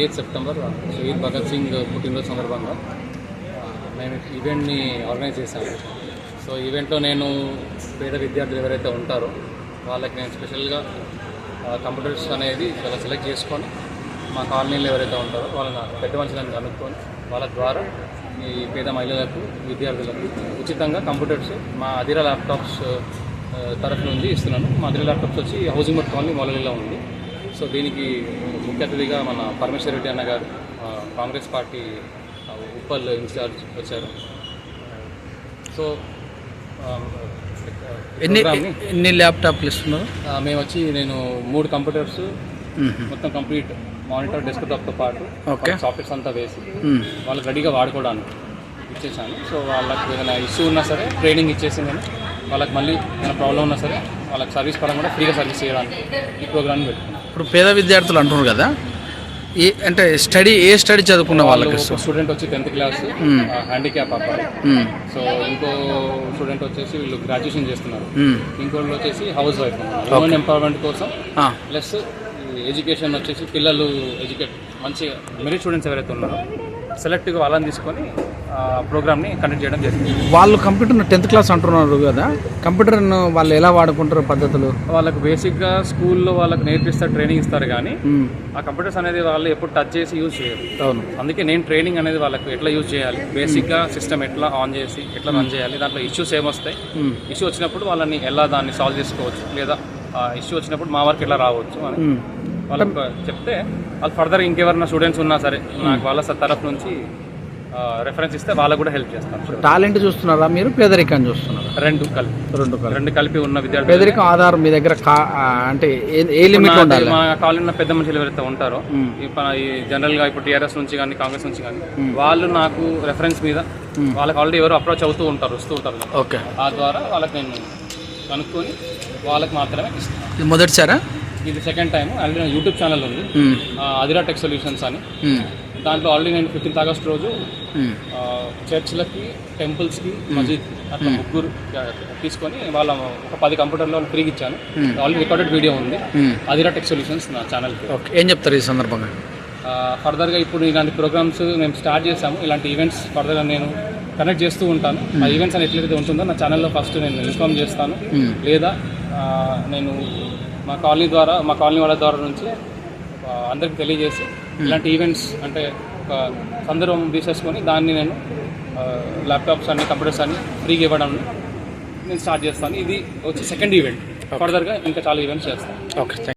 28 September Shaheed Bhagat Singh పుట్టినరోజు సందర్భంగా నేను ఈవెంట్ని ఆర్గనైజ్ చేశాను. సో ఈవెంట్లో నేను పేద విద్యార్థులు ఎవరైతే ఉంటారో వాళ్ళకి నేను స్పెషల్గా కంప్యూటర్స్ అనేది చాలా సెలెక్ట్ చేసుకొని మా కాలనీలో ఎవరైతే ఉంటారో వాళ్ళని పెద్ద మనుషులను కనుక్కొని వాళ్ళ ద్వారా ఈ పేద మహిళలకు విద్యార్థులకు ఉచితంగా కంప్యూటర్స్ మా అదిరా ల్యాప్టాప్స్ తరఫు నుంచి ఇస్తున్నాను. మా అదిరా ల్యాప్టాప్స్ వచ్చి హౌసింగ్ బోర్డ్ కాలనీ మొలలిలో ఉంది. సో దీనికి ముఖ్య అతిథిగా మన పరమేశ్వర్ రెడ్డి అన్న గారు కాంగ్రెస్ పార్టీ ఉప్పల్ ఇన్ఛార్జ్ వచ్చారు. సో ఎన్ని ల్యాప్టాప్లు ఇస్తున్నారు? మేము వచ్చి నేను 3 కంప్యూటర్స్ మొత్తం కంప్లీట్ మానిటర్ డెస్క్టాప్తో పాటు సాఫ్ట్వేర్స్ అంతా వేసి వాళ్ళకి రెడీగా వాడుకోవడానికి ఇచ్చేసాను. సో వాళ్ళకి ఏదైనా ఇష్యూ ఉన్నా సరే ట్రైనింగ్ ఇచ్చేసి నేను వాళ్ళకి మళ్ళీ ఏదైనా ప్రాబ్లం ఉన్నా సరే వాళ్ళకి సర్వీస్ పరంగా కూడా ఫ్రీగా సర్వీస్ చేయడానికి ఈ ప్రోగ్రామ్ని పెట్టుకున్నాను. ఇప్పుడు పేద విద్యార్థులు అంటున్నారు కదా, అంటే ఏ స్టడీ చదువుకున్న వాళ్ళకి? స్టూడెంట్ వచ్చి 10th క్లాస్ హ్యాండిక్యాప్ అబ్బాయి. సో ఇంకో స్టూడెంట్ వచ్చేసి వీళ్ళు గ్రాడ్యుయేషన్ చేస్తున్నారు. ఇంకోళ్ళు వచ్చేసి హౌస్ వైఫ్ ఉమెన్ ఎంపవర్మెంట్ కోసం. ప్లస్ ఎడ్యుకేషన్ వచ్చేసి పిల్లలు మంచిగా మెరిట్ స్టూడెంట్స్ ఎవరైతే ఉన్నారో సెలెక్ట్గా వాళ్ళని తీసుకొని ప్రోగ్రామ్ని కండక్ట్ చేయడం జరిగింది. వాళ్ళు కంప్యూటర్ 10th క్లాస్ అంటున్నారు కదా, కంప్యూటర్ను వాళ్ళు ఎలా వాడుకుంటారు పద్ధతులు? వాళ్ళకు బేసిక్గా స్కూల్లో వాళ్ళకి నేర్పిస్తారు, ట్రైనింగ్ ఇస్తారు, కానీ ఆ కంప్యూటర్స్ అనేది వాళ్ళు ఎప్పుడు టచ్ చేసి యూజ్ చేయరు. అవును. అందుకే నేను ట్రైనింగ్ అనేది వాళ్ళకు ఎట్లా యూజ్ చేయాలి, బేసిక్గా సిస్టమ్ ఎట్లా ఆన్ చేసి ఎట్లా రన్ చేయాలి, దాంట్లో ఇష్యూస్ ఏమొస్తాయి, ఇష్యూ వచ్చినప్పుడు వాళ్ళని ఎలా దాన్ని సాల్వ్ చేసుకోవచ్చు, లేదా ఇష్యూ వచ్చినప్పుడు మా వరకు ఎలా రావచ్చు అని వాళ్ళకి చెప్తే వాళ్ళు ఫర్దర్ ఇంకెవరైనా స్టూడెంట్స్ ఉన్నా సరే నాకు వాళ్ళ తరఫు నుంచి రెఫరెన్స్ ఇస్తే వాళ్ళకు కూడా హెల్ప్ చేస్తాను. టాలెంట్ చూస్తున్నారా మీరు, పేదరికాన్ని చూస్తున్నారా? రెండు కలిపి ఉన్న విద్యార్థులు. పేదరికం ఆధారం మీ దగ్గర అంటే ఏ లిమిట్ ఉండాలి? మా కాలేజీలో పెద్ద మనుషులు ఎవరైతే ఉంటారో ఈ జనరల్గా ఇప్పుడు టీఆర్ఎస్ నుంచి కానీ కాంగ్రెస్ నుంచి కానీ వాళ్ళు నాకు రెఫరెన్స్ మీద వాళ్ళకి ఆల్రెడీ ఎవరు అప్రోచ్ వస్తూ ఉంటారు. ఓకే. ఆ ద్వారా వాళ్ళకి నేను కనుక్కొని వాళ్ళకి మాత్రమే ఇస్తాను. ఇది మొదటిసారా? ఇది సెకండ్ టైం. ఆల్రెడీ నా యూట్యూబ్ ఛానల్ ఉంది అదిరా టెక్ సొల్యూషన్స్ అని. దాంట్లో ఆల్రెడీ నేను 15th ఆగస్ట్ రోజు చర్చ్లకి, టెంపుల్స్కి, మస్జిద్ అట్లా 3 తీసుకొని వాళ్ళ ఒక 10 కంప్యూటర్లో ఫ్రీగా ఇచ్చాను. ఆల్రెడీ రికార్డెడ్ వీడియో ఉంది అదిరా టెక్ సొల్యూషన్స్ నా ఛానల్కి. ఏం చెప్తారు ఈ సందర్భంగా? ఫర్దర్గా ఇప్పుడు ఇలాంటి ప్రోగ్రామ్స్ మేము స్టార్ట్ చేసాము. ఇలాంటి ఈవెంట్స్ ఫర్దర్గా నేను కనెక్ట్ చేస్తూ ఉంటాను. ఆ ఈవెంట్స్ అని ఎట్లయితే ఉంటుందో నా ఛానల్లో ఫస్ట్ నేను ఇన్ఫార్మ్ చేస్తాను, లేదా నేను మా కాలనీ వాళ్ళ ద్వారా నుంచి అందరికి తెలియజేసి ఇలాంటి ఈవెంట్స్ అంటే ఒక సందర్భం తీసేసుకొని దాన్ని నేను ల్యాప్టాప్స్ అన్ని కంప్యూటర్స్ అన్ని ఫ్రీగా ఇవ్వడం నేను స్టార్ట్ చేస్తాను. ఇది వచ్చి సెకండ్ ఈవెంట్. ఫర్దర్గా ఇంకా చాలా ఈవెంట్స్ చేస్తాను. ఓకే.